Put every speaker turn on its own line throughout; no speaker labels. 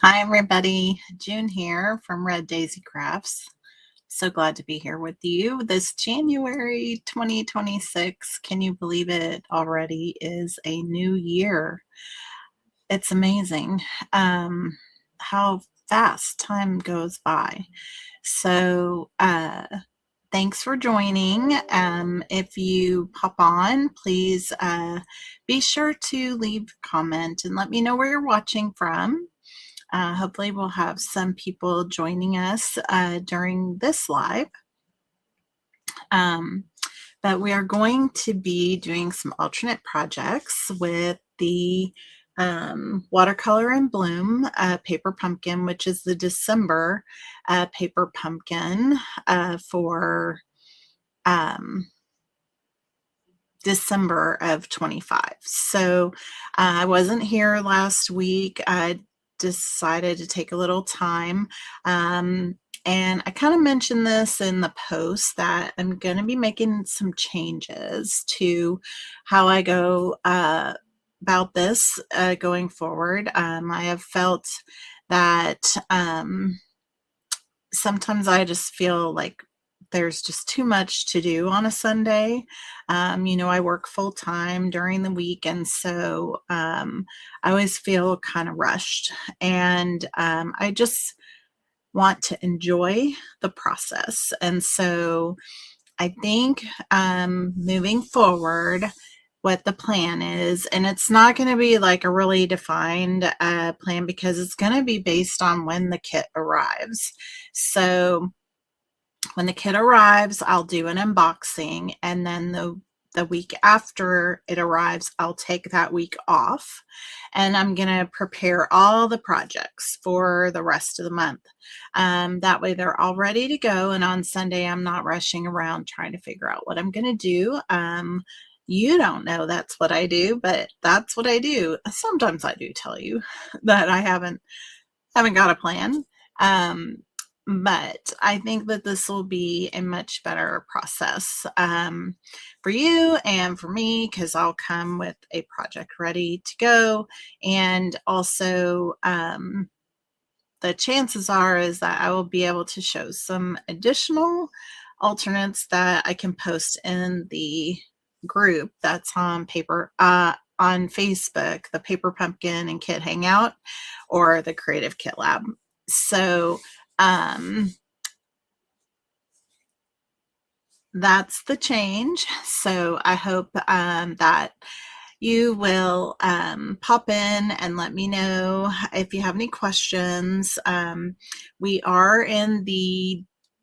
Hi, everybody. June here from Red Daisy Crafts. So glad to be here with you this January 2026. Can you believe it already is a new year? It's amazing how fast time goes by. So, thanks for joining. If you pop on, please be sure to leave a comment and let me know where you're watching from. Hopefully, we'll have some people joining us during this live. Um, but we are going to be doing some alternate projects with the Watercolor and Bloom paper pumpkin, which is the December paper pumpkin for December of 25. So I wasn't here last week. I decided to take a little time. And I kind of mentioned this in the post that I'm going to be making some changes to how I go about this going forward. I have felt that sometimes I just feel like there's just too much to do on a Sunday. I work full time during the week, and so I always feel kind of rushed. And I just want to enjoy the process. And so I think moving forward, what the plan is, and it's not going to be like a really defined plan because it's going to be based on when the kit arrives. So when the kit arrives, I'll do an unboxing, and then the week after it arrives, I'll take that week off, and I'm going to prepare all the projects for the rest of the month. That way they're all ready to go, and on Sunday, I'm not rushing around trying to figure out what I'm going to do. You don't know that's what I do, but that's what I do. Sometimes I do tell you that I haven't got a plan. But I think that this will be a much better process for you and for me, because I'll come with a project ready to go. And also, the chances are is that I will be able to show some additional alternates that I can post in the group that's on Facebook, the Paper Pumpkin and Kit Hangout, or the Creative Kit Lab. So that's the change. So I hope that you will pop in and let me know if you have any questions. We are in the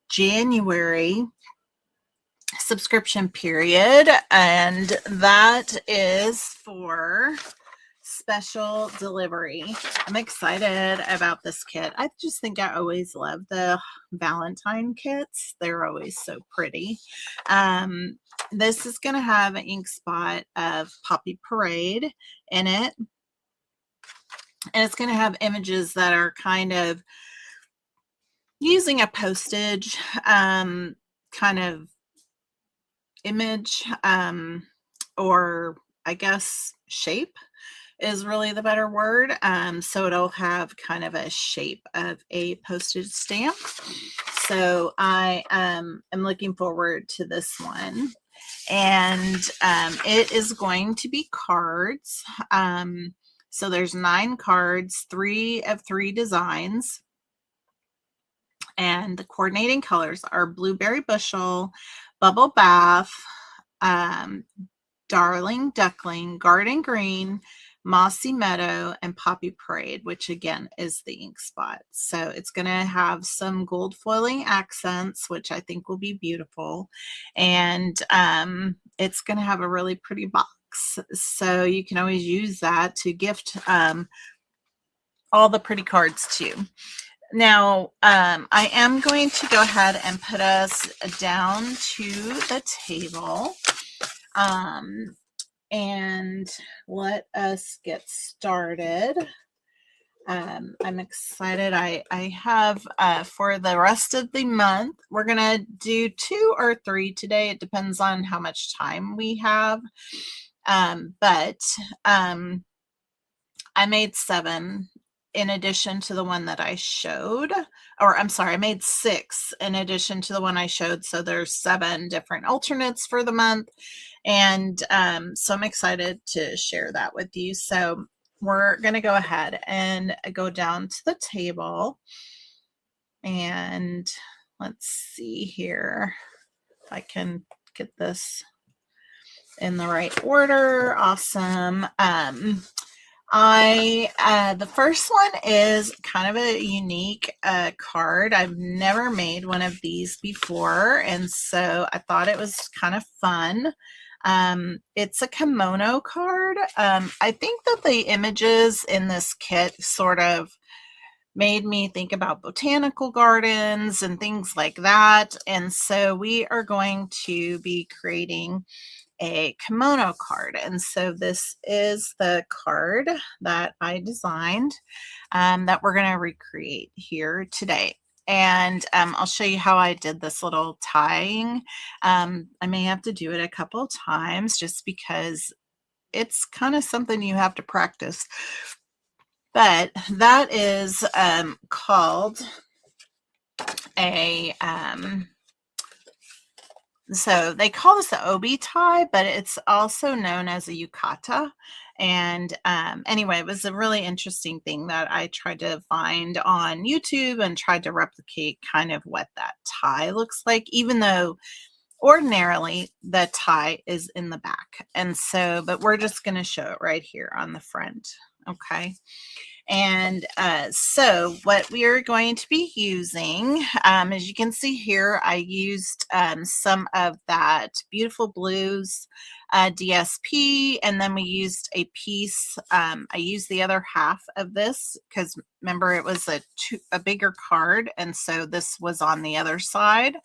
January subscription period, and that is for special delivery. I'm excited about this kit. I just think I always love the Valentine kits. They're always so pretty. This is going to have an ink spot of Poppy Parade in it, and it's going to have images that are kind of using a postage kind of image, or I guess shape is really the better word. So it'll have kind of a shape of a postage stamp. So I am looking forward to this one. And it is going to be cards. So there's 9 cards, 3 of 3 designs. And the coordinating colors are Blueberry Bushel, Bubble Bath, Darling Duckling, Garden Green, Mossy Meadow, and Poppy Parade, which again is the ink spot. So it's going to have some gold foiling accents, which I think will be beautiful. And it's going to have a really pretty box. So you can always use that to gift all the pretty cards too. Now, I am going to go ahead and put us down to the table. And let us get started. I'm excited. I have for the rest of the month, we're going to do 2 or 3 today. It depends on how much time we have. But I made 7 in addition to the one that I showed, or I'm sorry, I made 6 in addition to the one I showed. So there's 7 different alternates for the month. And so I'm excited to share that with you. So we're going to go ahead and go down to the table, and let's see here if I can get this in the right order. Awesome. The first one is kind of a unique card. I've never made one of these before, and so I thought it was kind of fun. It's a kimono card. I think that the images in this kit sort of made me think about botanical gardens and things like that. And so we are going to be creating a kimono card. And so this is the card that I designed that we're going to recreate here today. And I'll show you how I did this little tying. I may have to do it a couple times just because it's kind of something you have to practice. But that is called a so they call this the obi tie, but it's also known as a yukata. And anyway, it was a really interesting thing that I tried to find on YouTube and tried to replicate kind of what that tie looks like, even though ordinarily the tie is in the back. And so, but we're just going to show it right here on the front. Okay. And so what we are going to be using, as you can see here, I used some of that Beautiful Blues DSP, and then we used a piece. I used the other half of this because remember it was a bigger card, and so this was on the other side.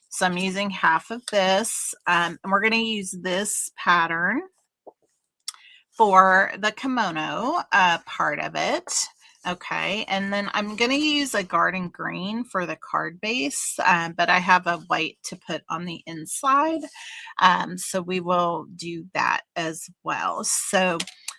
So I'm using half of this, and we're going to use this pattern for the kimono part of it. Okay, and then I'm going to use a garden green for the card base, but I have a white to put on the inside. So we will do that as well. So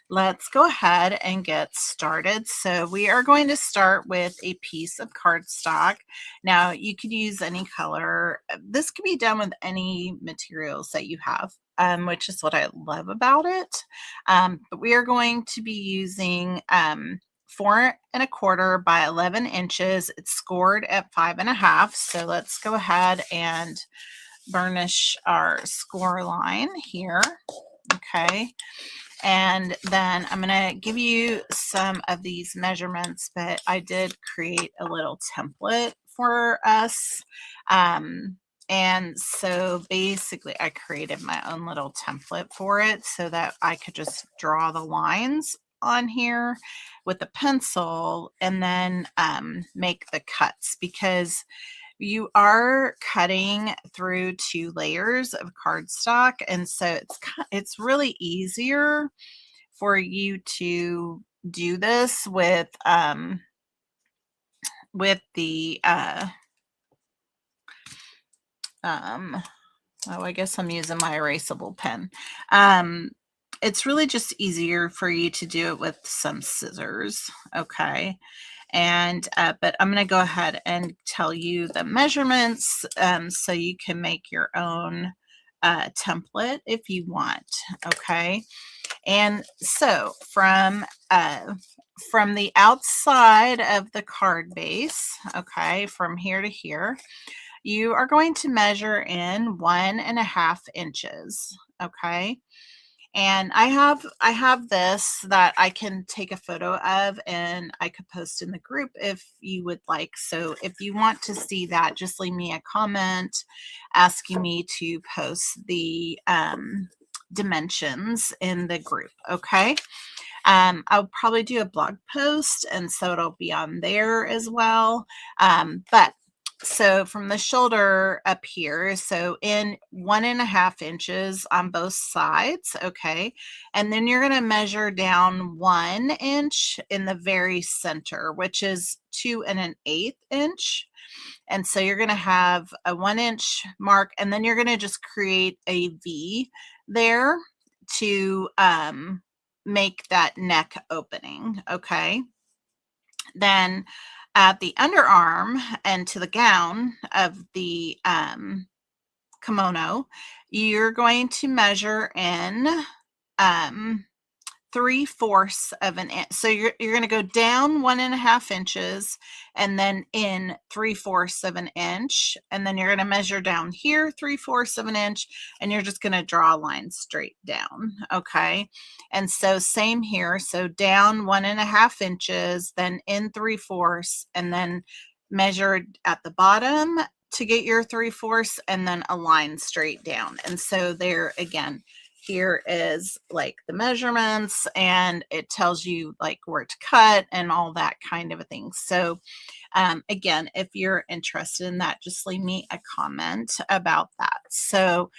let's go ahead and get started. So we are going to start with a piece of cardstock. Now you could use any color. This could be done with any materials that you have. Which is what I love about it. But we are going to be using 4¼ by 11 inches. It's scored at 5½. So let's go ahead and burnish our score line here. Okay. And then I'm going to give you some of these measurements, but I did create a little template for us. And so basically I created my own little template for it so that I could just draw the lines on here with a pencil and then make the cuts, because you are cutting through 2 layers of cardstock. And so it's really easier for you to do this with the oh, I guess I'm using my erasable pen. It's really just easier for you to do it with some scissors. Okay. And, but I'm going to go ahead and tell you the measurements so you can make your own template if you want. Okay. And so from the outside of the card base, okay, from here to here, you are going to measure in 1½ inches. Okay. And I have this that I can take a photo of and I could post in the group if you would like. So if you want to see that, just leave me a comment asking me to post the dimensions in the group. Okay. I'll probably do a blog post, and so it'll be on there as well. But so from the shoulder up here, so in 1½ inches on both sides. Okay. And then you're going to measure down 1 inch in the very center, which is 2⅛ inch. And so you're going to have a 1 inch mark, and then you're going to just create a V there to make that neck opening. Okay. Then at the underarm and to the gown of the kimono, you're going to measure in 3/4 of an inch. So you're going to go down 1.5 inches and then in 3/4 of an inch. And then you're going to measure down here 3/4 of an inch, and you're just going to draw a line straight down. Okay. And so same here. So down 1.5 inches, then in 3/4, and then measure at the bottom to get your 3/4, and then a line straight down. And so there again, here is like the measurements, and it tells you like where to cut and all that kind of a thing. So again, if you're interested in that, just leave me a comment about that. So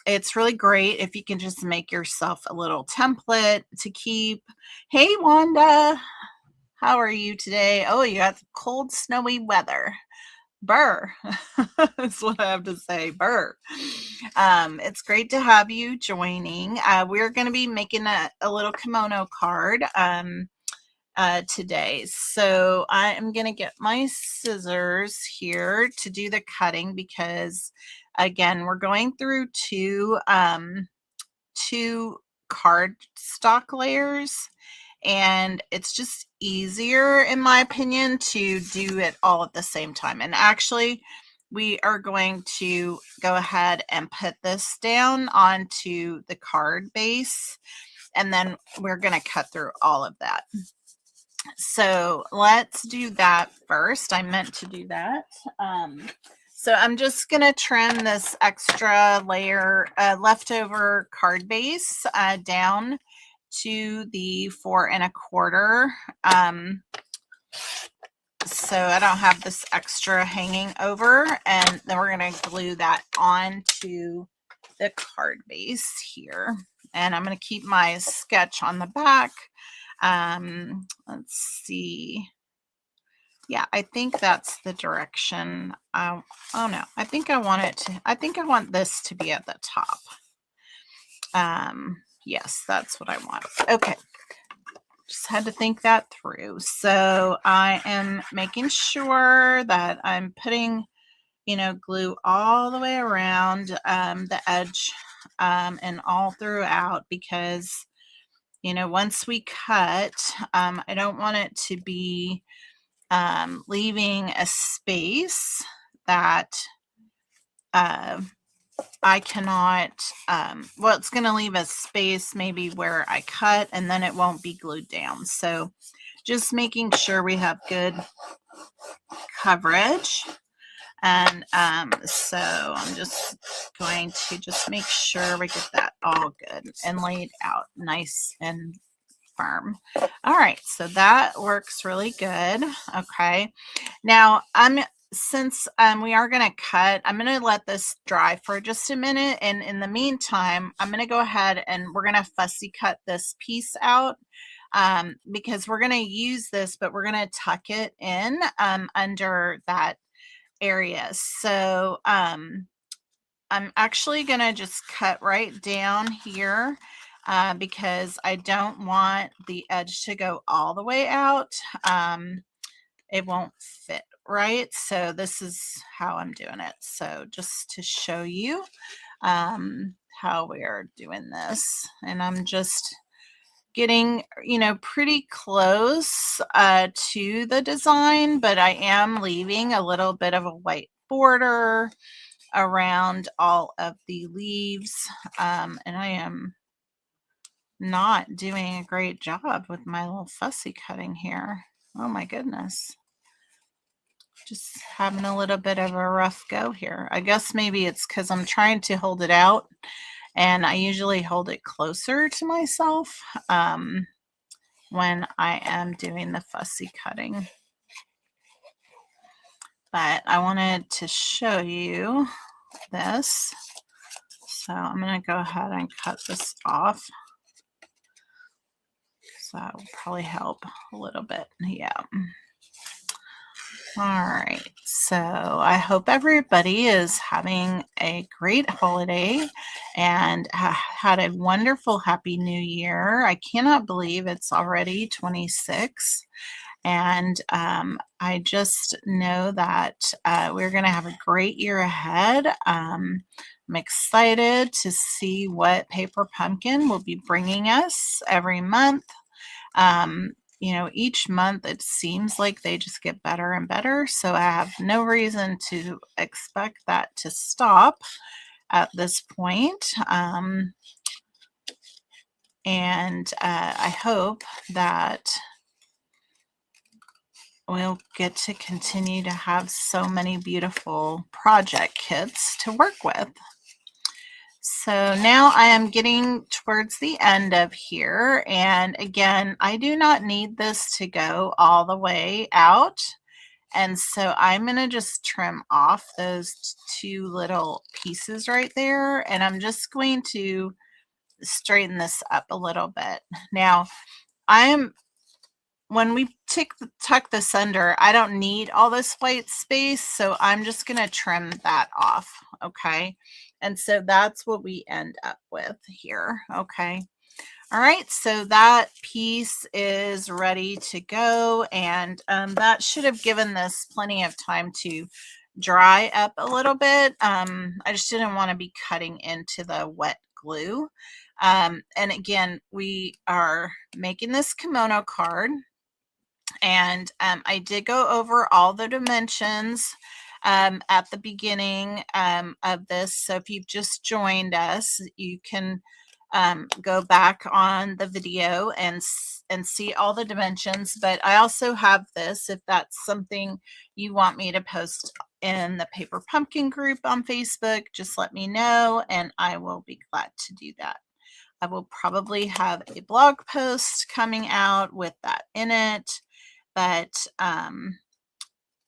it's really great if you can just make yourself a little template to keep. Hey Wanda, how are you today? Oh, you got cold snowy weather. Burr. That's what I have to say. Burr. It's great to have you joining. We're going to be making a little kimono card today. So I am going to get my scissors here to do the cutting because, again, we're going through two cardstock layers. And it's just easier, in my opinion, to do it all at the same time. And actually, we are going to go ahead and put this down onto the card base, and then we're going to cut through all of that. So let's do that first. I meant to do that. So I'm just going to trim this extra layer, leftover card base down to the 4 1/4. So I don't have this extra hanging over, and then we're going to glue that onto the card base here. And I'm going to keep my sketch on the back. Let's see. Yeah, I think that's the direction. Oh no, I think I want this to be at the top. Yes, that's what I want. Okay. Just had to think that through. So I am making sure that I'm putting, glue all the way around the edge and all throughout, because, once we cut, I don't want it to be leaving a space that I cannot, well, it's going to leave a space maybe where I cut, and then it won't be glued down. So just making sure we have good coverage. And so I'm just going to just make sure we get that all good and laid out nice and firm. All right, so that works really good. Okay, now since we are going to cut, I'm going to let this dry for just a minute, and in the meantime, I'm going to go ahead and we're going to fussy cut this piece out because we're going to use this, but we're going to tuck it in under that area. So I'm actually going to just cut right down here because I don't want the edge to go all the way out. It won't fit right. So this is how I'm doing it. So just to show you how we are doing this, and I'm just getting, pretty close to the design, but I am leaving a little bit of a white border around all of the leaves, and I am not doing a great job with my little fussy cutting here. Oh my goodness. Just having a little bit of a rough go here. I guess maybe it's because I'm trying to hold it out, and I usually hold it closer to myself when I am doing the fussy cutting. But I wanted to show you this. So I'm going to go ahead and cut this off. So that will probably help a little bit. Yeah. All right. So I hope everybody is having a great holiday and had a wonderful Happy New Year. I cannot believe it's already 26. And I just know that we're going to have a great year ahead. I'm excited to see what Paper Pumpkin will be bringing us every month. You know, each month it seems like they just get better and better. So I have no reason to expect that to stop at this point. And I hope that we'll get to continue to have so many beautiful project kits to work with. So now I am getting towards the end of here, and again, I do not need this to go all the way out, and so I'm going to just trim off those two little pieces right there, and I'm just going to straighten this up a little bit. Now, when we tuck this under, I don't need all this white space, so I'm just going to trim that off, okay? And so that's what we end up with here, okay? All right, so that piece is ready to go, and that should have given this plenty of time to dry up a little bit. I just didn't want to be cutting into the wet glue. And again, we are making this kimono card. And I did go over all the dimensions at the beginning of this. So if you've just joined us, you can go back on the video and see all the dimensions. But I also have this, if that's something you want me to post in the Paper Pumpkin group on Facebook, just let me know and I will be glad to do that. I will probably have a blog post coming out with that in it. But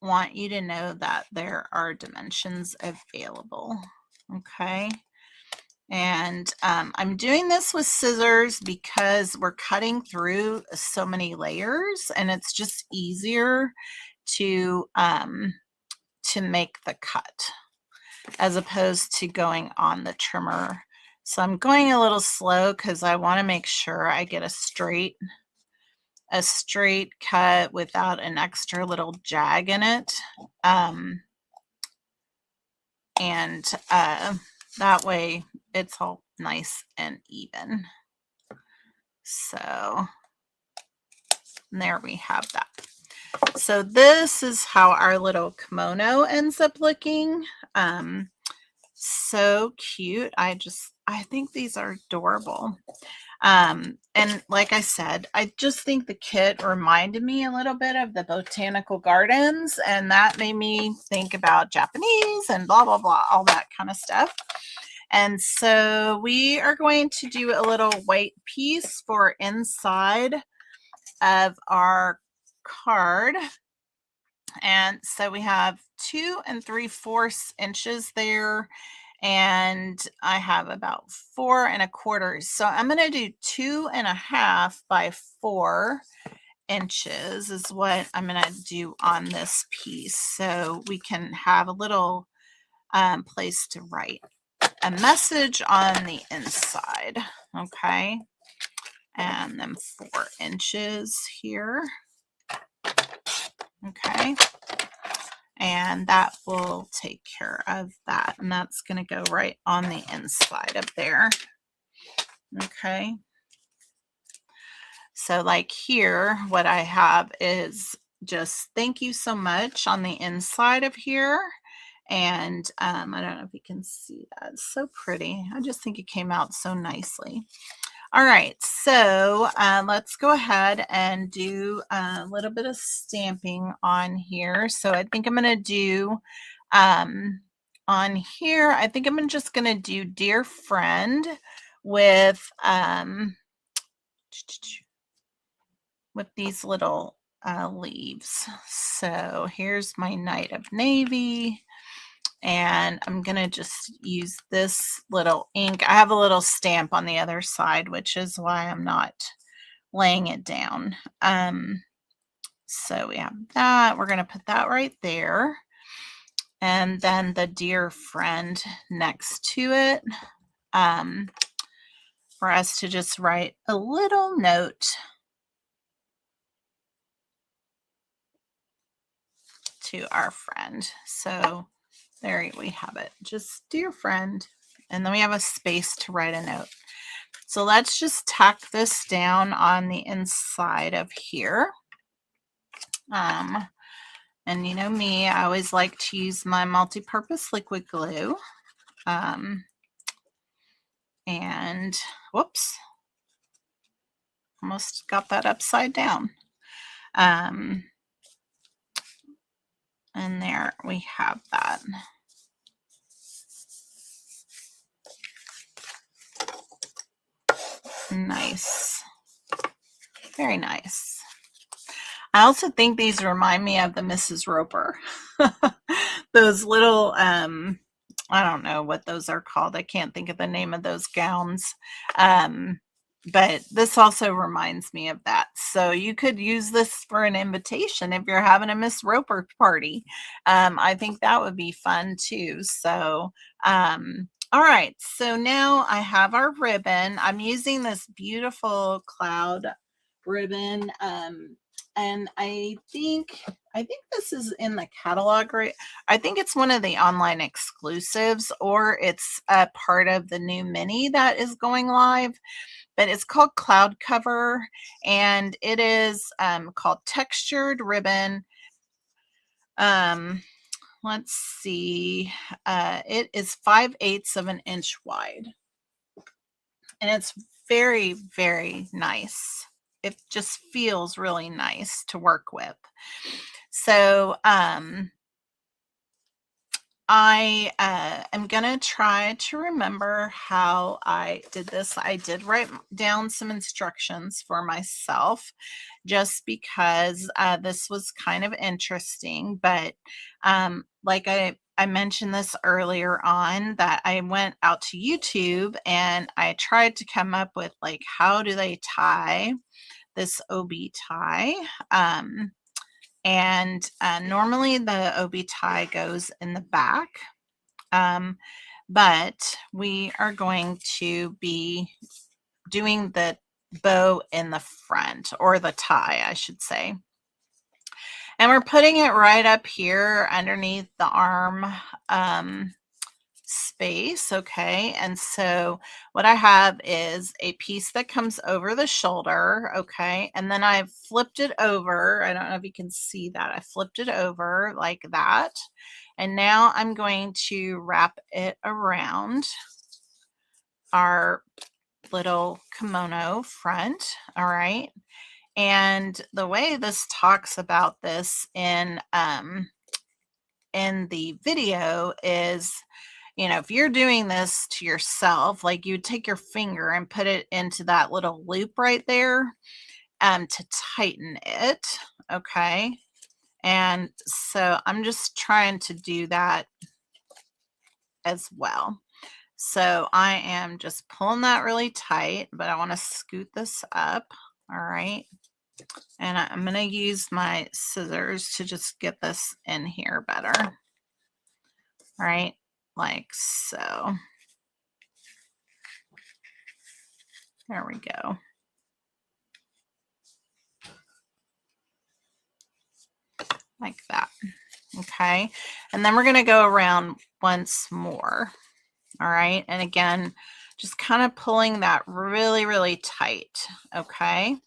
want you to know that there are dimensions available, okay? And I'm doing this with scissors because we're cutting through so many layers, and it's just easier to make the cut as opposed to going on the trimmer. So I'm going a little slow because I want to make sure I get a straight cut without an extra little jag in it. And that way it's all nice and even. So there we have that. So this is how our little kimono ends up looking. So cute. I think these are adorable. And like I said, I just think the kit reminded me a little bit of the botanical gardens, and that made me think about Japanese and blah, blah, blah, all that kind of stuff. And so we are going to do a little white piece for inside of our card. And so we have 2 3/4 inches there, and I have about 4 1/4. So I'm going to do 2.5 by 4 inches is what I'm going to do on this piece. So we can have a little place to write a message on the inside. Okay. And then 4 inches here. Okay. And that will take care of that. And that's going to go right on the inside of there. Okay. So like here, what I have is just thank you so much on the inside of here. And I don't know if you can see that. It's so pretty. I just think it came out so nicely. All right, so let's go ahead and do a little bit of stamping on here. So I think I'm going to do on here, I think I'm just going to do Dear Friend with these little leaves. So here's my Knight of Navy. And I'm going to just use this little ink. I have a little stamp on the other side, which is why I'm not laying it down. So we have that. We're going to put that right there. And then the Dear Friend next to it for us to just write a little note. to our friend. So there we have it. Just dear friend. And then we have a space to write a note. So let's just tack this down on the inside of here. And you know me, I always like to use my multi-purpose liquid glue. And whoops, almost got that upside down. And there we have that. Nice. Very nice. I also think these remind me of the Mrs. Roper. Those little, I don't know what those are called. I can't think of the name of those gowns. But this also reminds me of that. So you could use this for an invitation if you're having a Miss Roper party. I think that would be fun too. So, all right. So now I have our ribbon. I'm using this beautiful cloud ribbon. And I think this is in the catalog, right? I think it's one of the online exclusives, or it's a part of the new mini that is going live. But it's called Cloud Cover, and it is called Textured Ribbon. Let's see. It is 5/8 of an inch wide, and it's very, very nice. It just feels really nice to work with. So I am going to try to remember how I did this. I did write down some instructions for myself just because this was kind of interesting. But like I mentioned this earlier on, that I went out to YouTube and I tried to come up with, like, how do they tie this OB tie? And normally the OB tie goes in the back, but we are going to be doing the bow in the front, or the tie, I should say. And we're putting it right up here underneath the arm space. Okay, and so what I have is a piece that comes over the shoulder. Okay, and then I've flipped it over. I don't know if you can see that. I flipped it over like that, and now I'm going to wrap it around our little kimono front. All right, and the way this talks about this in the video is, you know, if you're doing this to yourself, like, you take your finger and put it into that little loop right there to tighten it. Okay. And so I'm just trying to do that as well. So I am just pulling that really tight, but I want to scoot this up. All right. And I'm going to use my scissors to just get this in here better. All right. Like so. There we go. Like that. Okay. And then we're going to go around once more. All right. And again, just kind of pulling that really, really tight. Okay.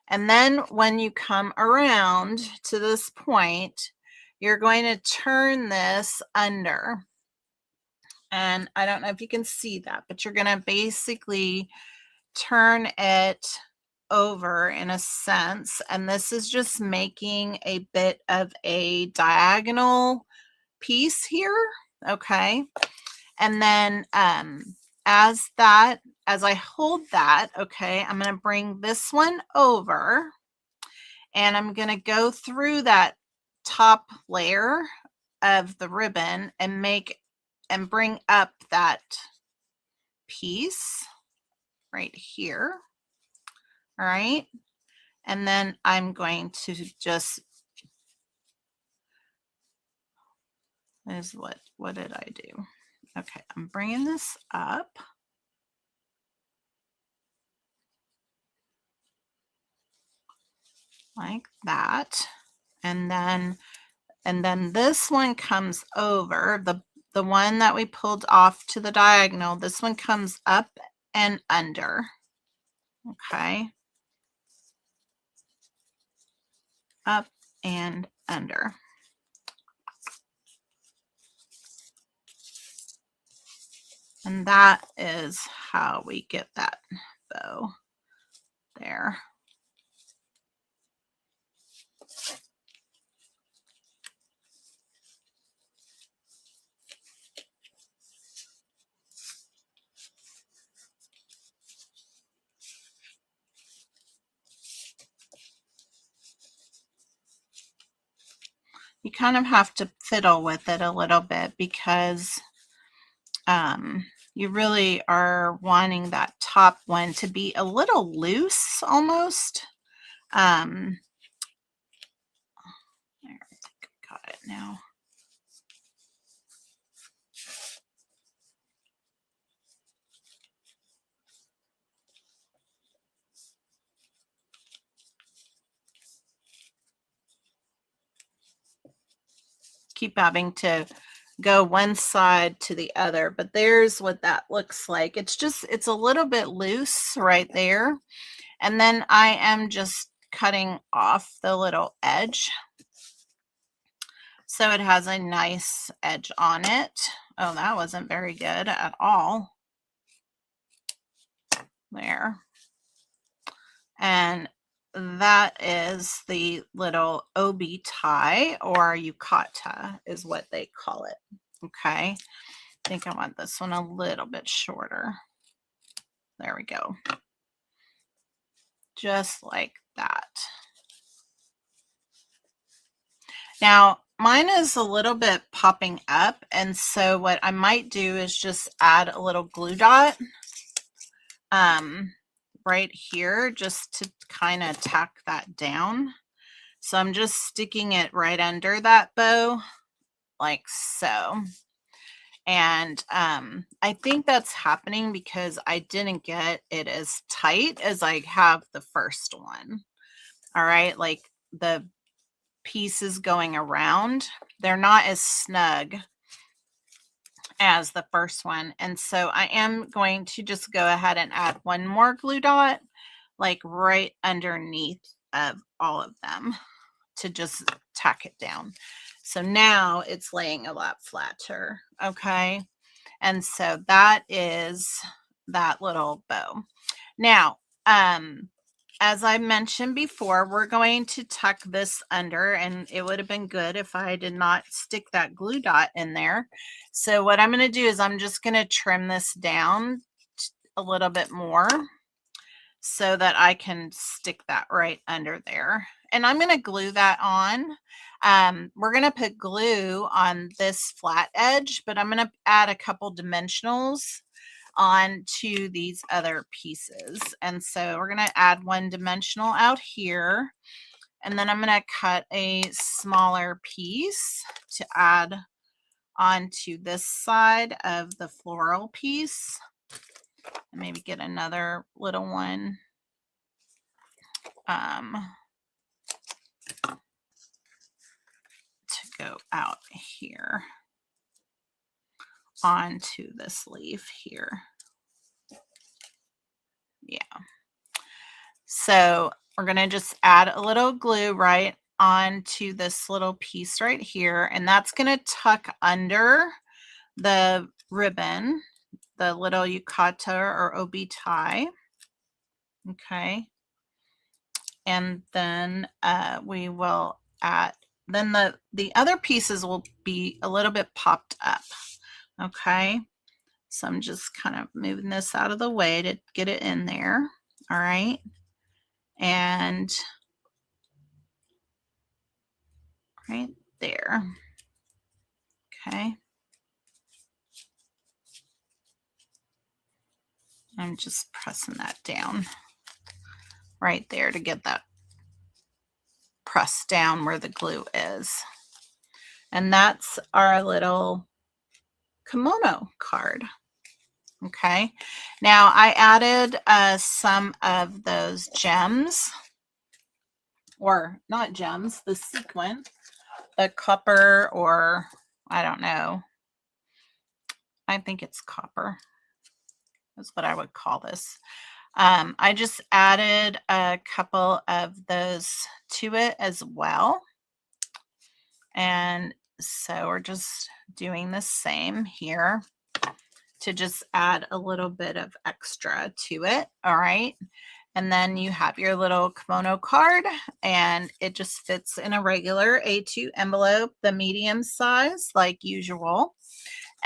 And then when you come around to this point, you're going to turn this under. And I don't know if you can see that, but you're going to basically turn it over in a sense. And this is just making a bit of a diagonal piece here. Okay. And then as I hold that, okay, I'm going to bring this one over, and I'm going to go through that top layer of the ribbon and bring up that piece right here. All right. And then I'm going to just, what did I do? Okay, I'm bringing this up. Like that. And then And then this one comes over, the one that we pulled off to the diagonal, this one comes up and under. Okay. Up and under. And that is how we get that bow there. You kind of have to fiddle with it a little bit because you really are wanting that top one to be a little loose almost. There, I think I got it now. Keep having to go one side to the other, but there's what that looks like. It's a little bit loose right there. And then I am just cutting off the little edge so it has a nice edge on it. Oh, that wasn't very good at all. There. And that is the little obi tie, or yukata is what they call it. Okay. I think I want this one a little bit shorter. There we go. Just like that. Now, mine is a little bit popping up, and so what I might do is just add a little glue dot right here just to kind of tack that down. So I'm just sticking it right under that bow like so. And I think that's happening because I didn't get it as tight as I have the first one. All right, like the pieces going around, they're not as snug as the first one. And so I am going to just go ahead and add one more glue dot, like right underneath of all of them to just tack it down. So now it's laying a lot flatter. Okay. And so that is that little bow. Now, as I mentioned before, we're going to tuck this under, and it would have been good if I did not stick that glue dot in there. So what I'm going to do is I'm just going to trim this down a little bit more so that I can stick that right under there. And I'm going to glue that on. We're going to put glue on this flat edge, but I'm going to add a couple dimensionals onto these other pieces. And so we're going to add one dimensional out here, and then I'm going to cut a smaller piece to add onto this side of the floral piece. And maybe get another little one to go out here onto this leaf here. Yeah. So we're going to just add a little glue right onto this little piece right here, and that's going to tuck under the ribbon, the little yukata or obi tie. Okay. And then we will add, then the other pieces will be a little bit popped up. Okay. So I'm just kind of moving this out of the way to get it in there. All right. And right there. Okay. I'm just pressing that down right there to get that pressed down where the glue is. And that's our little kimono card. Okay. Now I added some of those gems, or not gems, the sequin. a copper, or I don't know. I think it's copper. That's what I would call this. I just added a couple of those to it as well. And so we're just doing the same here to just add a little bit of extra to it. All right. And then you have your little kimono card, and it just fits in a regular A2 envelope, the medium size like usual.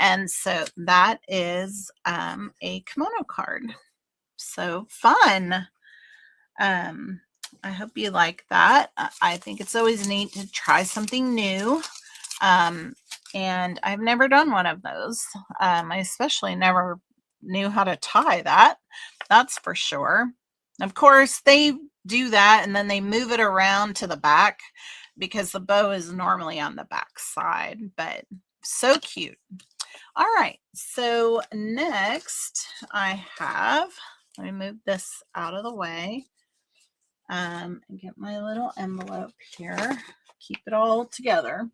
And so that is a kimono card. So fun. I hope you like that. I think it's always neat to try something new. And I've never done one of those. I especially never knew how to tie that. That's for sure. Of course, they do that and then they move it around to the back because the bow is normally on the back side, but so cute. All right, so next I have, let me move this out of the way and get my little envelope here, keep it all together.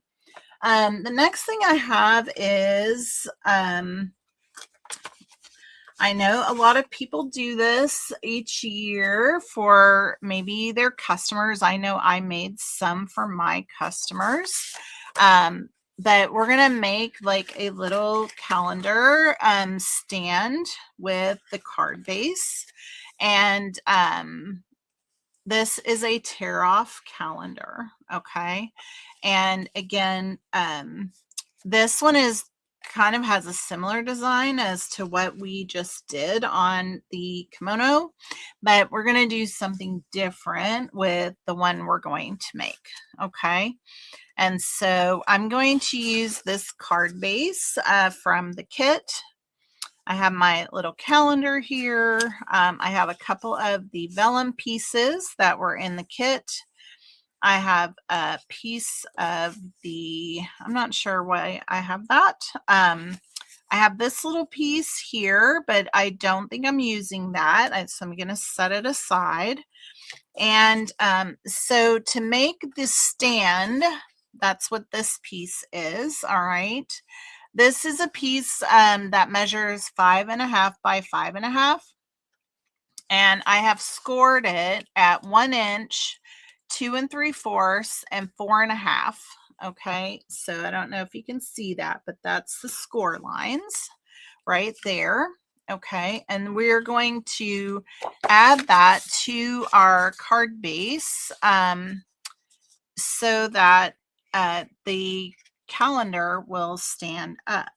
The next thing I have is, I know a lot of people do this each year for maybe their customers. I know I made some for my customers. But we're going to make like a little calendar stand with the card base. And this is a tear off calendar. Okay. And again, this one is kind of has a similar design as to what we just did on the kimono, but we're going to do something different with the one we're going to make. Okay. And so I'm going to use this card base from the kit. I have my little calendar here. I have a couple of the vellum pieces that were in the kit. I have a piece of the, I'm not sure why I have that. I have this little piece here, but I don't think I'm using that. So I'm going to set it aside. And so to make this stand, that's what this piece is. All right. This is a piece that measures 5.5 by 5.5. And I have scored it at 1 inch, 2 3/4, and 4.5. Okay, so I don't know if you can see that, but that's the score lines right there. Okay, and we're going to add that to our card base so that the calendar will stand up.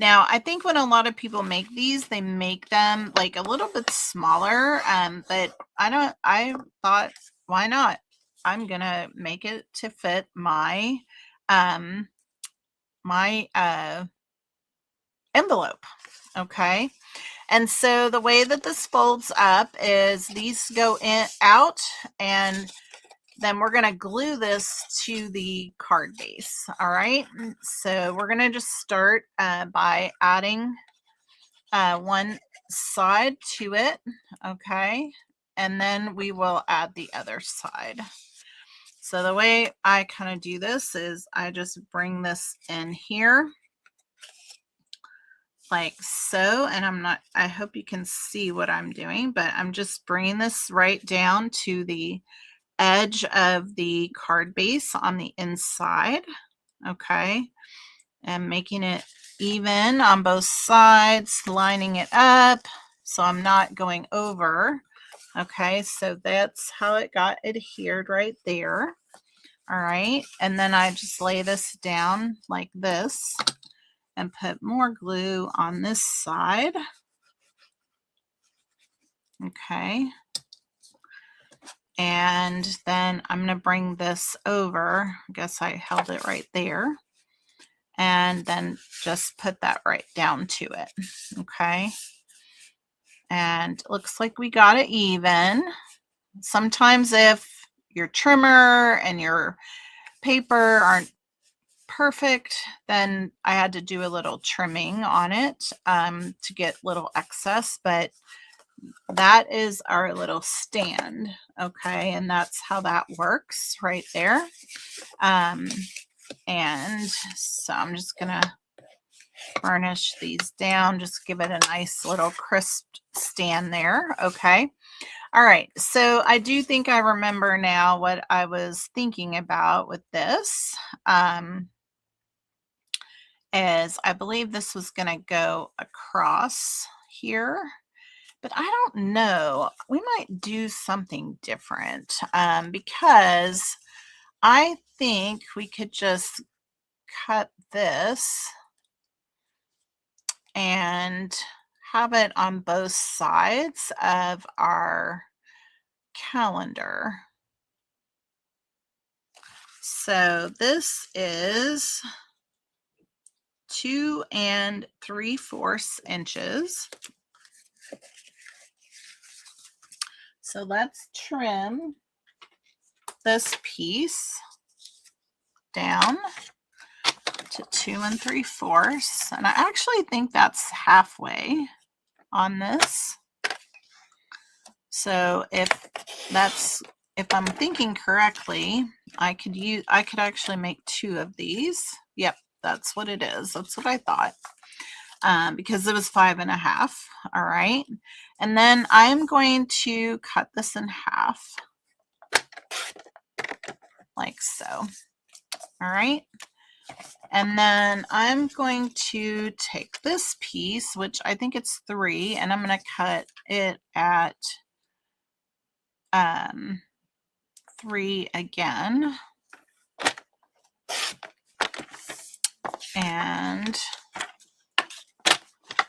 Now, I think when a lot of people make these, they make them like a little bit smaller, but I thought, why not? I'm going to make it to fit my, envelope. Okay. And so the way that this folds up is these go in out, and then we're going to glue this to the card base. All right. So we're going to just start by adding one side to it. Okay. And then we will add the other side. So the way I kind of do this is I just bring this in here like so, and I hope you can see what I'm doing, but I'm just bringing this right down to the edge of the card base on the inside. Okay. And making it even on both sides, lining it up so I'm not going over. Okay, so that's how it got adhered right there. All right, and then I just lay this down like this and put more glue on this side. Okay, and then I'm going to bring this over. I guess I held it right there. And then just put that right down to it. Okay. And it looks like we got it even. Sometimes if your trimmer and your paper aren't perfect, then I had to do a little trimming on it to get little excess, but that is our little stand. Okay, and that's how that works right there. And so I'm just gonna burnish these down, just give it a nice little crisp stand there. Okay. All right. So I do think I remember now what I was thinking about with this. Is I believe this was going to go across here, but I don't know. We might do something different because I think we could just cut this and have it on both sides of our calendar. So this is 2 3/4 inches. So let's trim this piece down to 2 3/4. And I actually think that's halfway on this. So if I'm thinking correctly, I could actually make 2 of these. Yep, that's what it is. That's what I thought. Because it was 5.5. All right. And then I'm going to cut this in half like so. All right. And then I'm going to take this piece, which I think it's 3, and I'm going to cut it at 3 again. And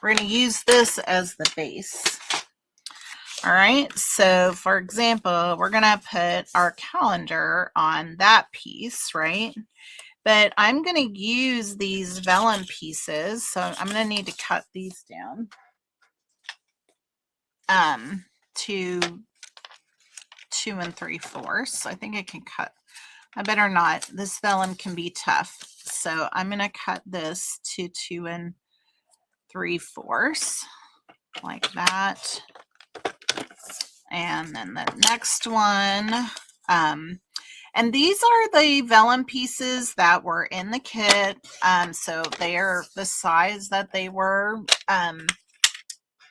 we're going to use this as the base. All right, so for example, we're going to put our calendar on that piece, right? But I'm going to use these vellum pieces, so I'm going to need to cut these down to 2 3/4. I think I can cut. I better not. This vellum can be tough. So I'm going to cut this to 2 3/4 like that. And then the next one. And these are the vellum pieces that were in the kit. So they are the size that they were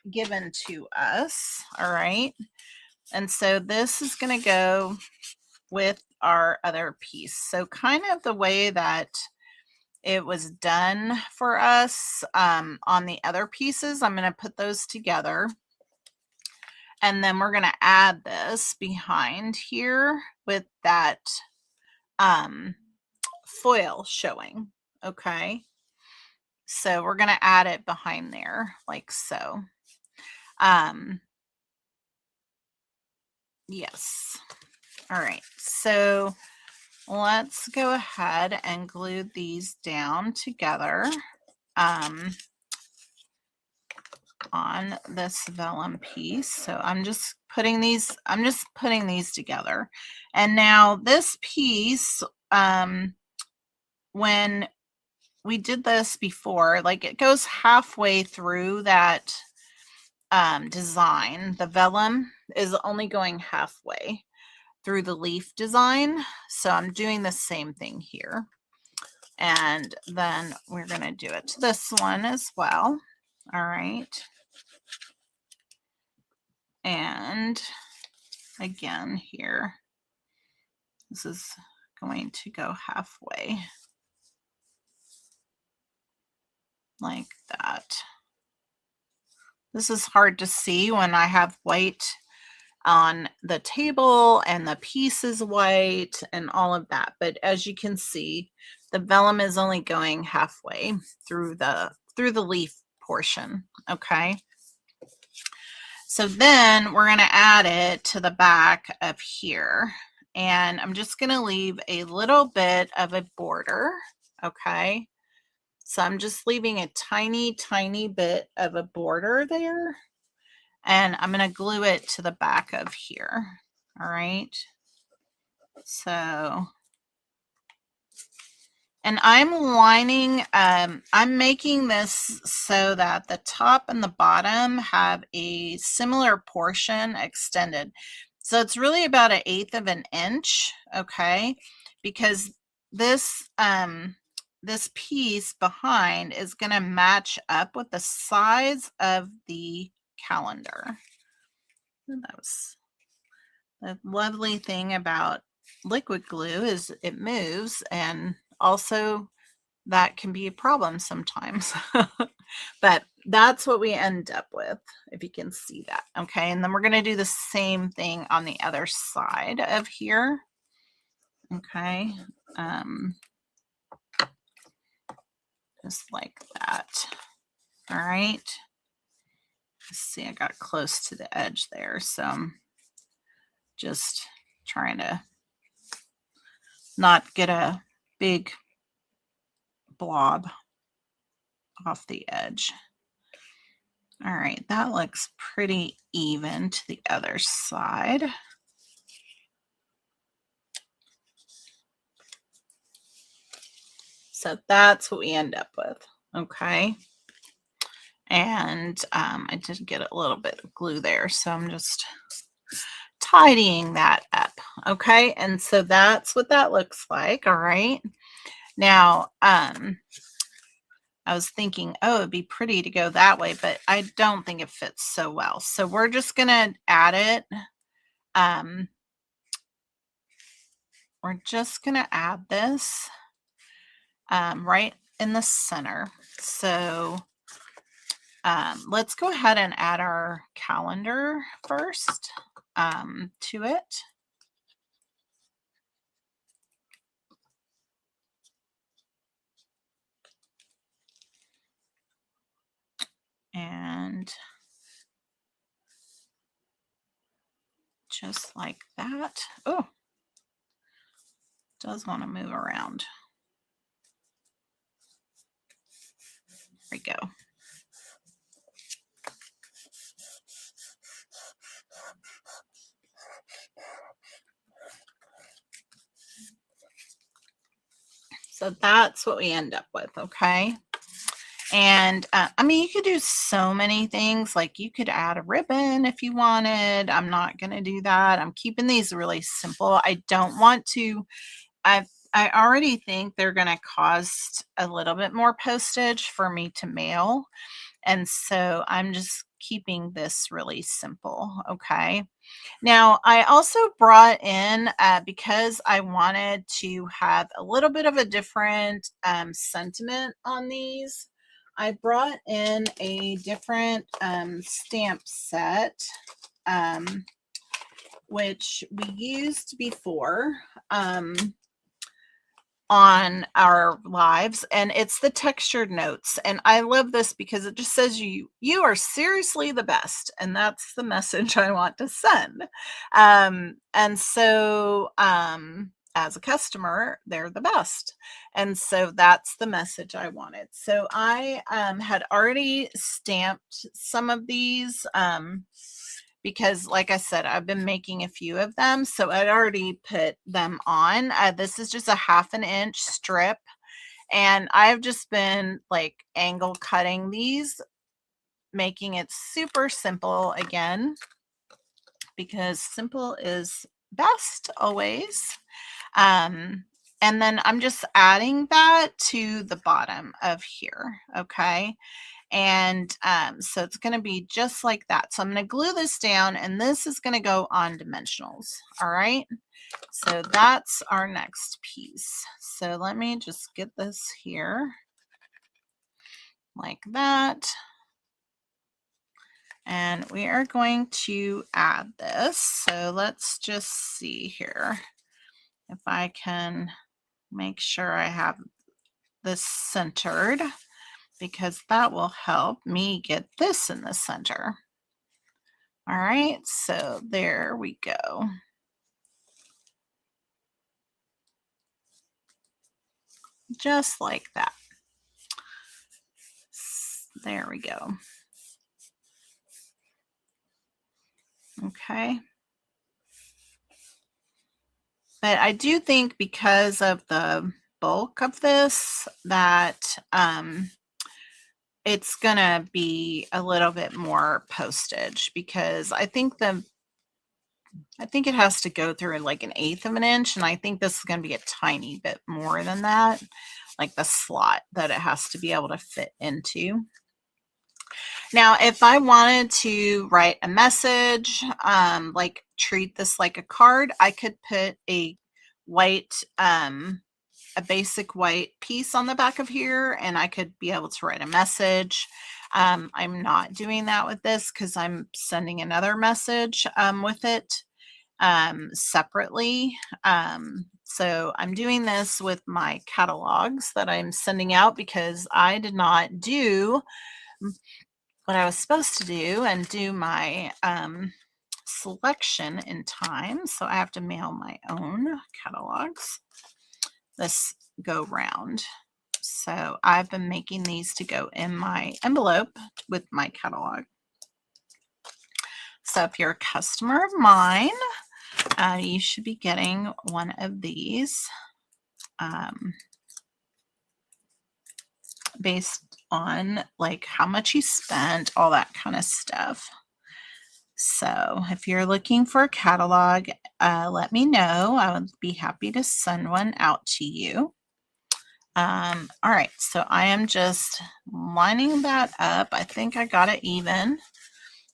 given to us. All right. And so this is going to go with our other piece. So kind of the way that it was done for us on the other pieces, I'm going to put those together. And then we're going to add this behind here with that foil showing. Okay. So we're going to add it behind there like so. Yes. All right. So let's go ahead and glue these down together on this vellum piece. So I'm just putting these together. And now this piece, when we did this before, like it goes halfway through that design. The vellum is only going halfway through the leaf design. So I'm doing the same thing here. And then we're going to do it to this one as well. All right. And again here, this is going to go halfway like that. This is hard to see when I have white on the table and the piece is white and all of that. But as you can see, the vellum is only going halfway through the leaf portion. Okay. So then we're going to add it to the back of here. And I'm just going to leave a little bit of a border. Okay. So I'm just leaving a tiny, tiny bit of a border there. And I'm going to glue it to the back of here. All right. So And I'm lining, I'm making this so that the top and the bottom have a similar portion extended. So it's really about 1/8 of an inch, okay? Because this, this piece behind is gonna match up with the size of the calendar. That was the lovely thing about liquid glue is it moves, and also that can be a problem sometimes. But that's what we end up with, if you can see that. Okay, and then we're going to do the same thing on the other side of here. Okay, just like that. All right. Let's see, I got close to the edge there, so I'm just trying to not get a big blob off the edge. All right, that looks pretty even to the other side. So that's what we end up with, okay? And I did get a little bit of glue there, so I'm just tidying that up, okay? And so that's what that looks like, all right? Now, I was thinking, oh, it'd be pretty to go that way, but I don't think it fits so well. So we're just gonna add it. We're just gonna add this right in the center. So let's go ahead and add our calendar first to it. And just like that. Oh, does want to move around. There we go. So that's what we end up with, okay? And I mean, you could do so many things. Like you could add a ribbon if you wanted. I'm not going to do that. I'm keeping these really simple. I don't want to, I already think they're going to cost a little bit more postage for me to mail. And so I'm just keeping this really simple, okay? Now, I also brought in, because I wanted to have a little bit of a different sentiment on these, I brought in a different stamp set, which we used before. On our lives, and it's the textured notes, and I love this because it just says you are seriously the best, and that's the message I want to send. And so as a customer, they're the best, and so that's the message I wanted. So I had already stamped some of these because like I said, I've been making a few of them. So I'd already put them on. This is just a 1/2 inch strip. And I've just been like angle cutting these, making it super simple again, because simple is best always. And then I'm just adding that to the bottom of here, okay? And so it's going to be just like that. So I'm going to glue this down, and this is going to go on dimensionals. All right. So that's our next piece. So let me just get this here like that. And we are going to add this. So let's just see here if I can make sure I have this centered, because that will help me get this in the center. All right, so there we go. Just like that. There we go. Okay. But I do think because of the bulk of this that it's gonna be a little bit more postage, because I think it has to go through like 1/8 of an inch, and I think this is gonna be a tiny bit more than that, like the slot that it has to be able to fit into. Now, if I wanted to write a message, like treat this like a card, I could put a white, a basic white piece on the back of here, and I could be able to write a message. I'm not doing that with this because I'm sending another message with it separately. So I'm doing this with my catalogs that I'm sending out, because I did not do what I was supposed to do and do my selection in time. So I have to mail my own catalogs this go round. So I've been making these to go in my envelope with my catalog. So if you're a customer of mine, you should be getting one of these based on like how much you spent, all that kind of stuff. So if you're looking for a catalog, let me know. I would be happy to send one out to you. All right, so I am just lining that up. I think I got it even.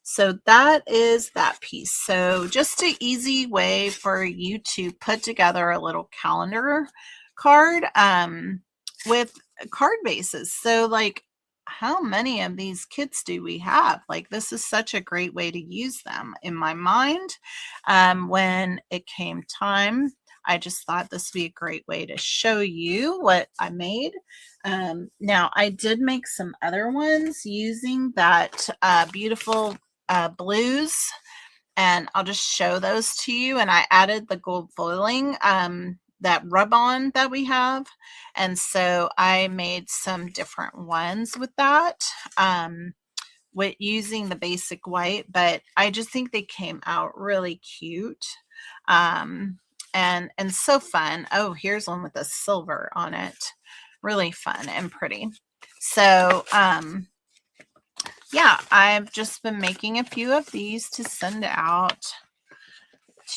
So that is that piece. So just an easy way for you to put together a little calendar card with card bases. So like, how many of these kits do we have? Like, this is such a great way to use them. In my mind, when it came time, I just thought this would be a great way to show you what I made. Now, I did make some other ones using that beautiful blues, and I'll just show those to you. And I added the gold foiling, that rub on that we have, and so I made some different ones with that, with using the basic white, but I just think they came out really cute, and so fun. Oh, here's one with a silver on it, really fun and pretty. So yeah, I've just been making a few of these to send out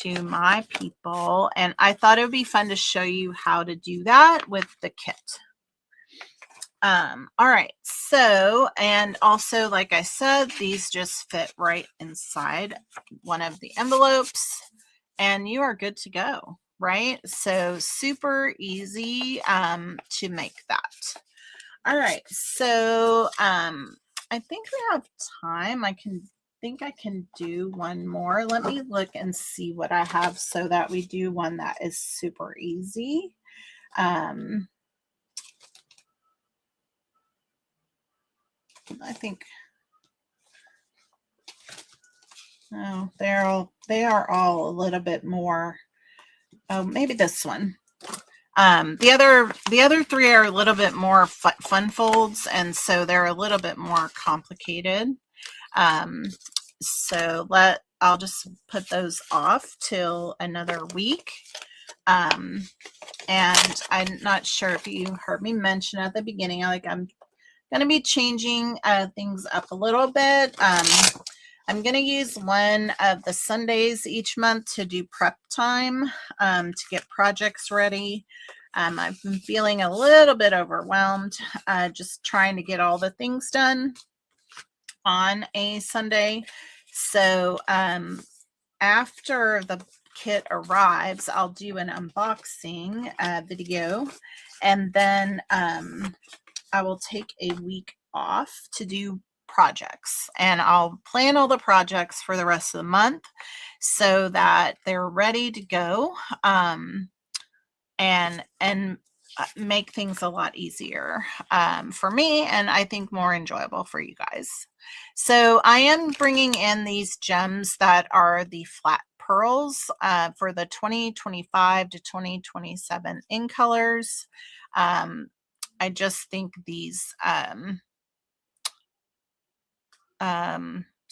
to my people, and I thought it would be fun to show you how to do that with the kit. All right, so, and also, like I said, these just fit right inside one of the envelopes, and you are good to go, right? So super easy to make that. All right, so I think we have time. I think I can do one more. Let me look and see what I have so that we do one that is super easy. I think, oh, they are all a little bit more. Oh, maybe this one. The other three are a little bit more fun folds, and so they're a little bit more complicated. So I'll just put those off till another week. And I'm not sure if you heard me mention at the beginning, like, I'm going to be changing things up a little bit. I'm going to use one of the Sundays each month to do prep time, to get projects ready. I've been feeling a little bit overwhelmed, just trying to get all the things done on a Sunday. So after the kit arrives, I'll do an unboxing video, and then I will take a week off to do projects, and I'll plan all the projects for the rest of the month so that they're ready to go, and make things a lot easier for me, and I think more enjoyable for you guys. So I am bringing in these gems that are the flat pearls for the 2025 to 2027 in colors. I just think these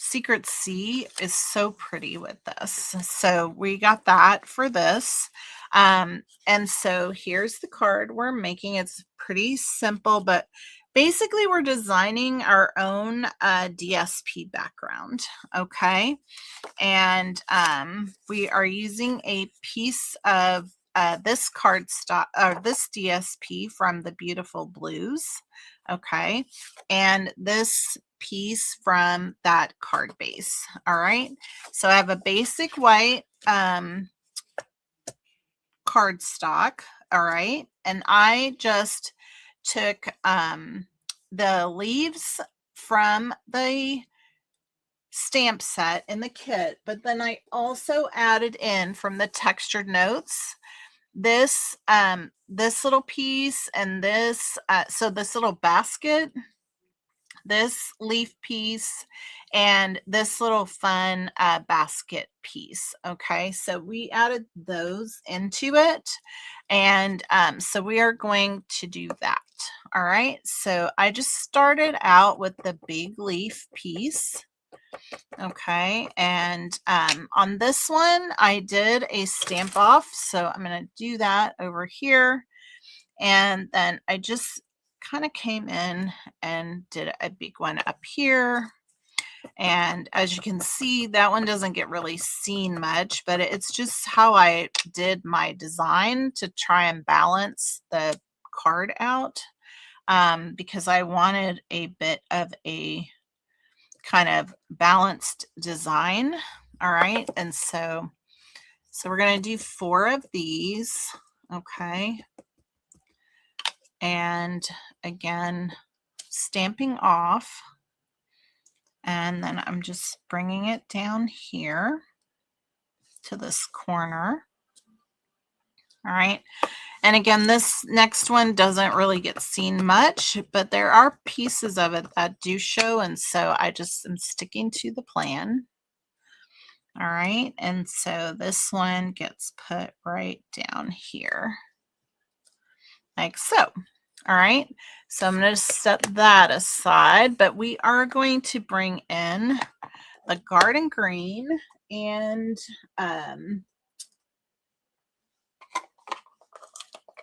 Secret C is so pretty with this. So we got that for this. And so here's the card we're making. It's pretty simple, but basically we're designing our own DSP background. Okay. And we are using a piece of this cardstock, or this DSP from the Beautiful Blues. Okay. And this piece from that card base. All right. So I have a basic white cardstock. All right. And I just took the leaves from the stamp set in the kit, but then I also added in from the textured notes this this little piece and this so this little basket, this leaf piece, and this little fun basket piece. Okay, so we added those into it, and so we are going to do that. All right, so I just started out with the big leaf piece. Okay, and on this one, I did a stamp off, so I'm going to do that over here. And then I just kind of came in and did a big one up here. And as you can see, that one doesn't get really seen much, but it's just how I did my design to try and balance the card out, because I wanted a bit of a kind of balanced design. All right, and so we're going to do 4 of these. Okay, and again, stamping off, and then I'm just bringing it down here to this corner. All right, and again, this next one doesn't really get seen much, but there are pieces of it that do show, and so I just am sticking to the plan. All right, and so this one gets put right down here, like so. All right, so I'm going to set that aside, but we are going to bring in the garden green and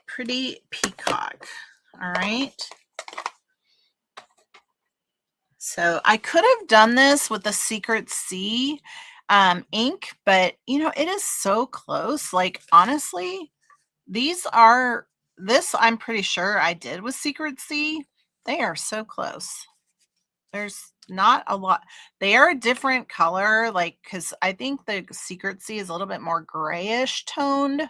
pretty peacock. All right, so I could have done this with the Secret C ink, but you know, it is so close. Like, honestly, these are, this I'm pretty sure I did with Secret C. They are so close. There's not a lot. They are a different color, like, because I think the Secret C is a little bit more grayish toned,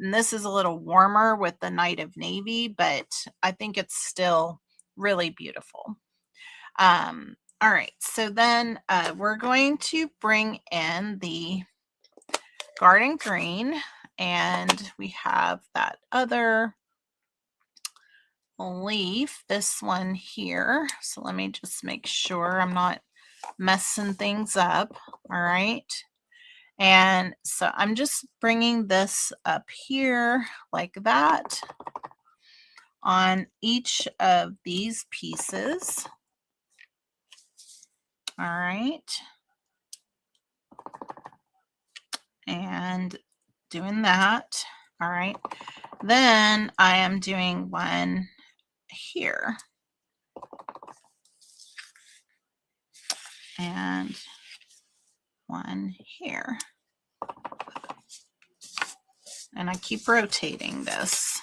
and this is a little warmer with the Night of Navy, but I think it's still really beautiful. All right, so then we're going to bring in the garden green, and we have that other leaf, this one here. So let me just make sure I'm not messing things up. All right, and so I'm just bringing this up here like that on each of these pieces. All right, and doing that. All right, then I am doing one here and one here, and I keep rotating this.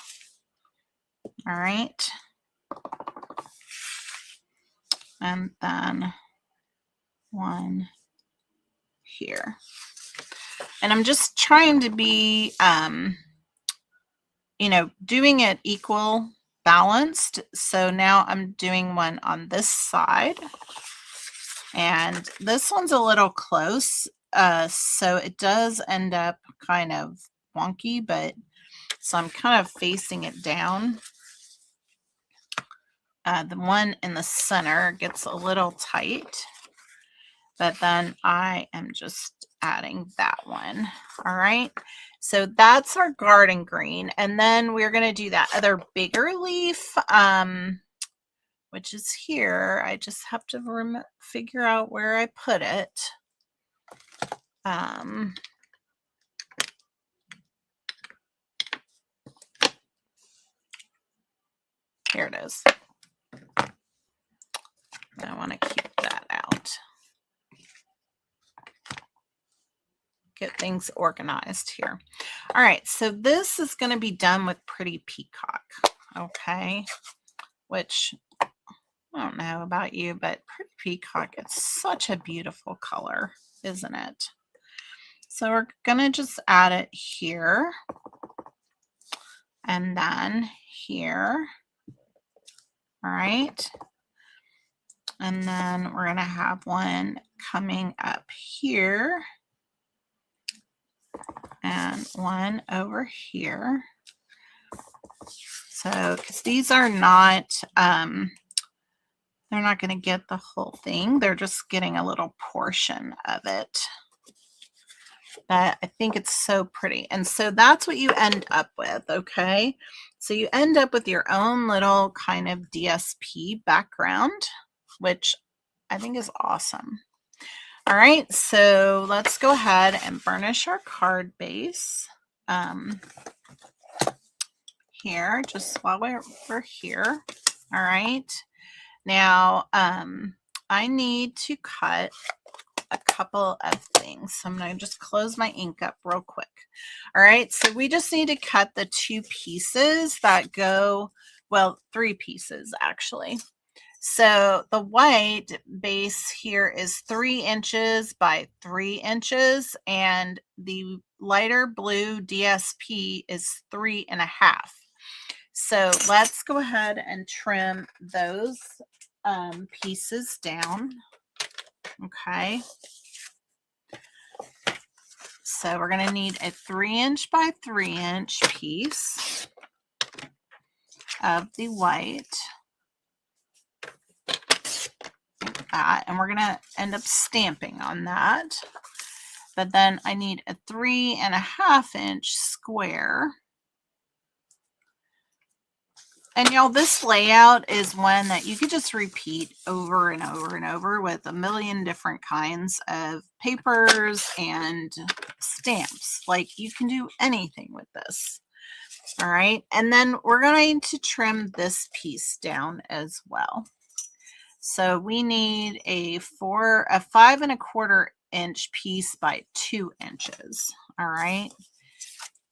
All right, and then one here, and I'm just trying to be you know, doing it equal balanced. So now I'm doing one on this side, and this one's a little close, so it does end up kind of wonky, but so I'm kind of facing it down. The one in the center gets a little tight, but then I am just adding that one. All right, so that's our garden green, and then we're going to do that other bigger leaf, which is here. I just have to figure out where I put it. Here it is. I want to keep that out. Get things organized here. All right, so this is going to be done with Pretty Peacock, okay? Which, I don't know about you, but Pretty Peacock, it's such a beautiful color, isn't it? So we're going to just add it here. And then here. All right. And then we're going to have one coming up here. And one over here. So, because these are not, they're not going to get the whole thing. They're just getting a little portion of it. But I think it's so pretty. And so that's what you end up with, okay? So you end up with your own little kind of DSP background, which I think is awesome. All right, so let's go ahead and burnish our card base here, just while we're here. All right, now I need to cut a couple of things. So I'm going to just close my ink up real quick. All right, so we just need to cut the 2 pieces that go, well, 3 pieces actually. So the white base here is 3 inches by 3 inches, and the lighter blue DSP is 3.5. So let's go ahead and trim those pieces down. Okay. So we're going to need a 3-inch by 3-inch piece of the white. Like that. And we're going to end up stamping on that. But then I need a 3.5-inch square. And y'all, this layout is one that you could just repeat over and over and over with a million different kinds of papers and stamps. Like, you can do anything with this. All right. And then we're going to trim this piece down as well. So we need a 5.25 inch piece by 2 inches. All right.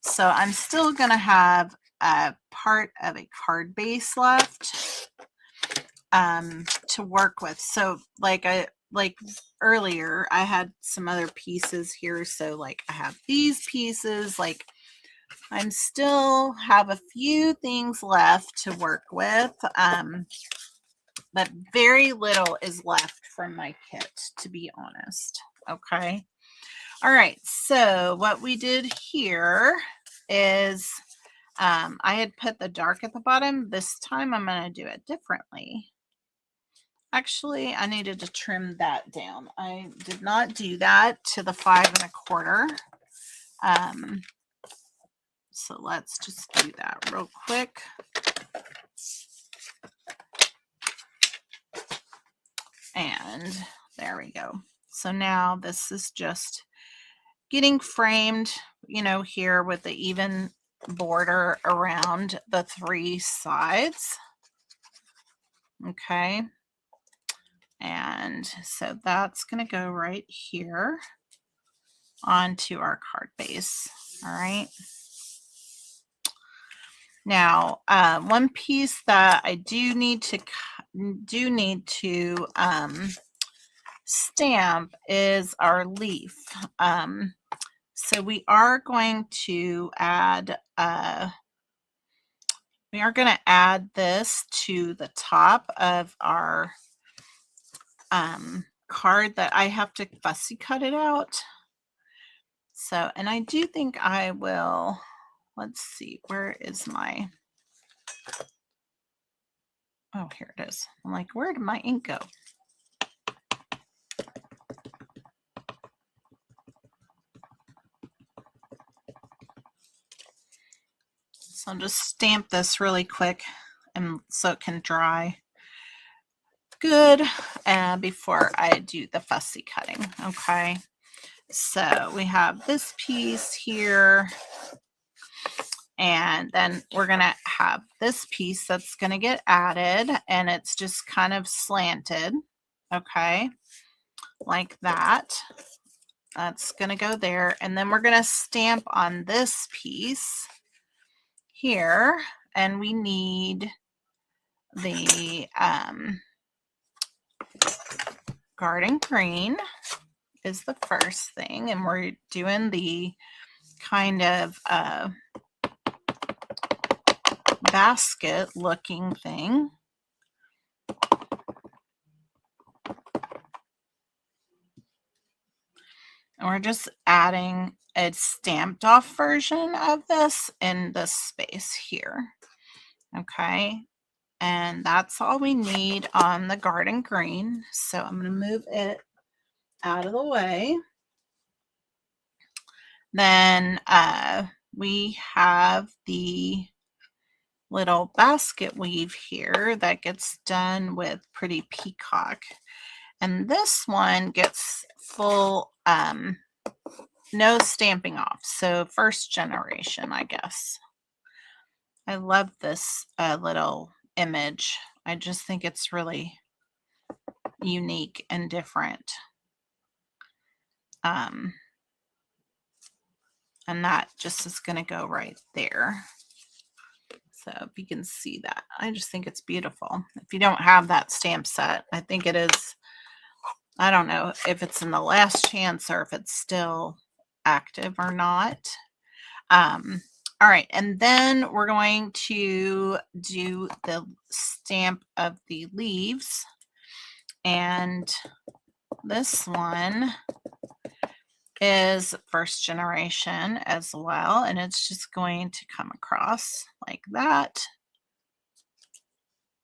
So I'm still going to have a part of a card base left to work with. So like earlier, I had some other pieces here. So like I have these pieces, like I'm still have a few things left to work with, but very little is left from my kit, to be honest. Okay. All right. So what we did here is I had put the dark at the bottom. This time I'm going to do it differently. Actually, I needed to trim that down. I did not do that to the 5.25. So let's just do that real quick. And there we go. So now this is just getting framed, you know, here with the even border around the 3 sides. Okay. And so that's going to go right here onto our card base. All right. Now, one piece that I do need to stamp is our leaf. So we are going to add this to the top of our card that I have to fussy cut it out. So, and I do think I will, let's see, where is my, oh, here it is. I'm like, where did my ink go? So I'll just stamp this really quick and so it can dry. good before I do the fussy cutting. Okay, so we have this piece here, and then we're gonna have this piece that's gonna get added, and it's just kind of slanted, okay, like that. That's gonna go there, and then we're gonna stamp on this piece here, and we need the garden green is the first thing, and we're doing the kind of basket looking thing. And we're just adding a stamped off version of this in this space here. Okay, and that's all we need on the garden green. So I'm going to move it out of the way. Then we have the little basket weave here that gets done with Pretty Peacock. And this one gets full, no stamping off. So first generation, I guess. I love this little image. I just think it's really unique and different. And that just is going to go right there. So if you can see that, I just think it's beautiful. If you don't have that stamp set, I think it is, I don't know if it's in the last chance or if it's still active or not. All right, and then we're going to do the stamp of the leaves. And this one is first generation as well, and it's just going to come across like that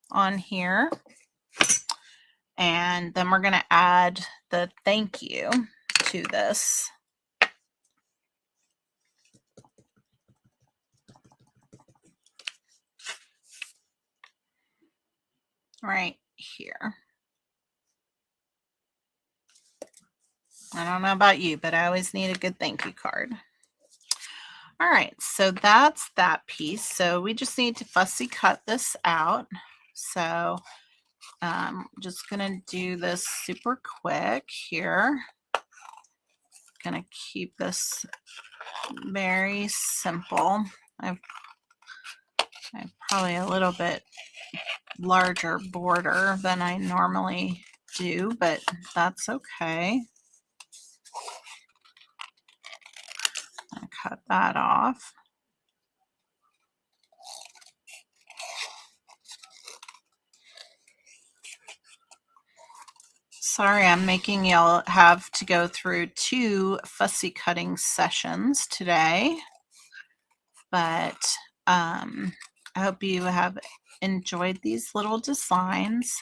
on here. And then we're going to add the thank you to this. Right here. I don't know about you, but I always need a good thank you card. All right, so that's that piece. So we just need to fussy cut this out. So I'm just gonna do this super quick here. Gonna keep this very simple. I've probably a little bit larger border than I normally do, but that's okay. I'll cut that off. Sorry, I'm making y'all have to go through 2 fussy cutting sessions today, but I hope you have enjoyed these little designs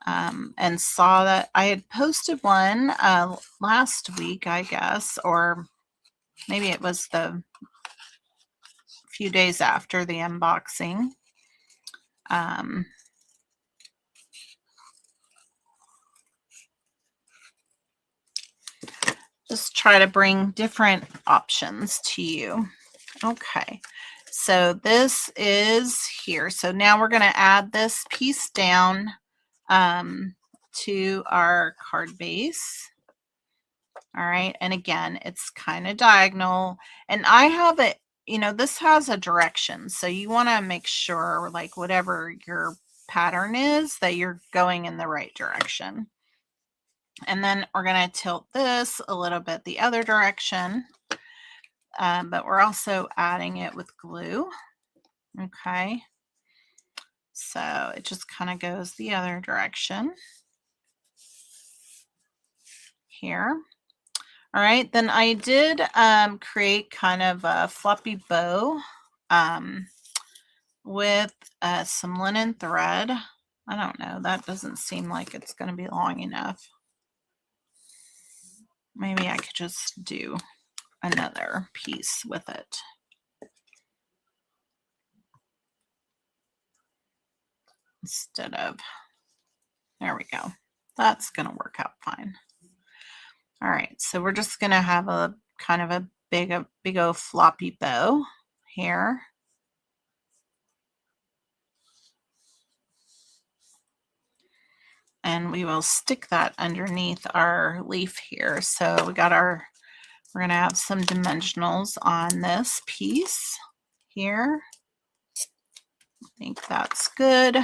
and saw that I had posted one last week, I guess, or maybe it was the few days after the unboxing. Just try to bring different options to you. Okay, so this is here. So now we're going to add this piece down to our card base. All right, and again, it's kind of diagonal, and I have it, you know, this has a direction, so you want to make sure, like, whatever your pattern is, that you're going in the right direction. And then we're going to tilt this a little bit the other direction, but we're also adding it with glue. Okay, so it just kind of goes the other direction here. All right, then I did create kind of a floppy bow with some linen thread. I don't know, that doesn't seem like it's going to be long enough. Maybe I could just do another piece with it. Instead of There we go. That's going to work out fine. All right, so we're just going to have a kind of a big old floppy bow here. And we will stick that underneath our leaf here. So we got we're going to have some dimensionals on this piece here. I think that's good.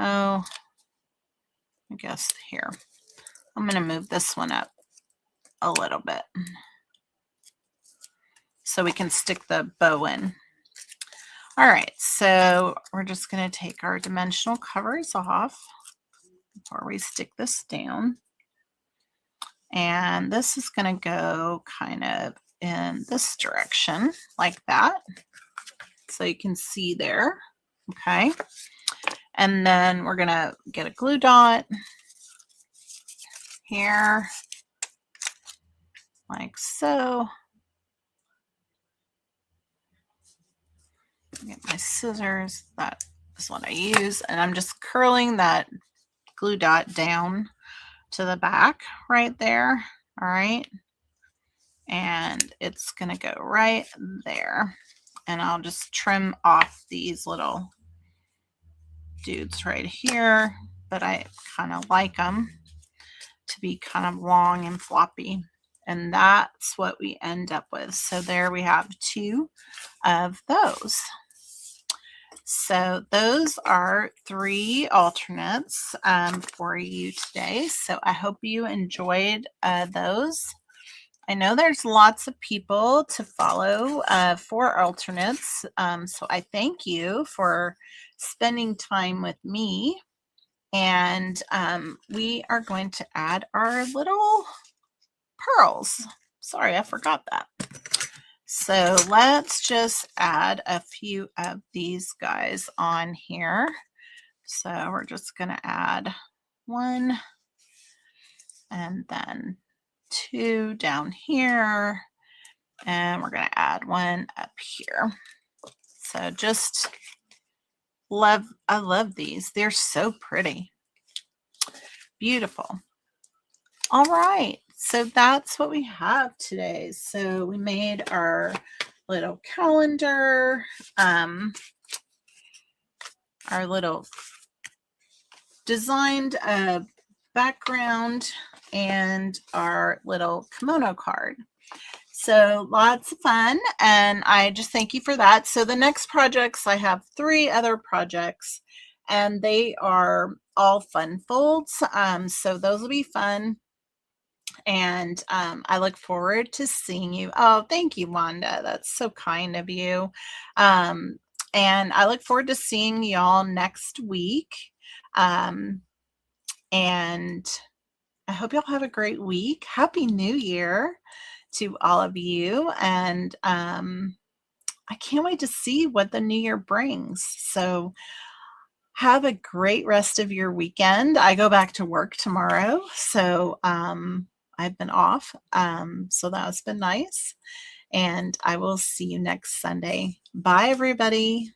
Oh, I guess here. I'm going to move this one up a little bit so we can stick the bow in. All right, so we're just going to take our dimensional covers off before we stick this down. And this is going to go kind of in this direction like that. So you can see there. Okay. And then we're going to get a glue dot here like so. Get my scissors. That is what I use. And I'm just curling that glue dot down to the back right there. All right. And it's going to go right there. And I'll just trim off these little dudes right here. But I kind of like them to be kind of long and floppy. And that's what we end up with. So there we have 2 of those. So those are 3 alternates for you today. So I hope you enjoyed those. I know there's lots of people to follow for alternates. So I thank you for spending time with me. And we are going to add our little pearls. Sorry, I forgot that. So let's just add a few of these guys on here. So we're just going to add 1 and then 2 down here. And we're going to add 1 up here. So just I love these. They're so pretty. Beautiful. All right. So that's what we have today. So we made our little calendar, our little designed background, and our little kimono card. So lots of fun, and I just thank you for that. So the next projects, I have 3 other projects, and they are all fun folds. So those will be fun. And I look forward to seeing you. Oh, thank you, Wanda. That's so kind of you. And I look forward to seeing y'all next week. And I hope y'all have a great week. Happy New Year to all of you. And I can't wait to see what the new year brings. So have a great rest of your weekend. I go back to work tomorrow. So I've been off. So that's been nice. And I will see you next Sunday. Bye, everybody.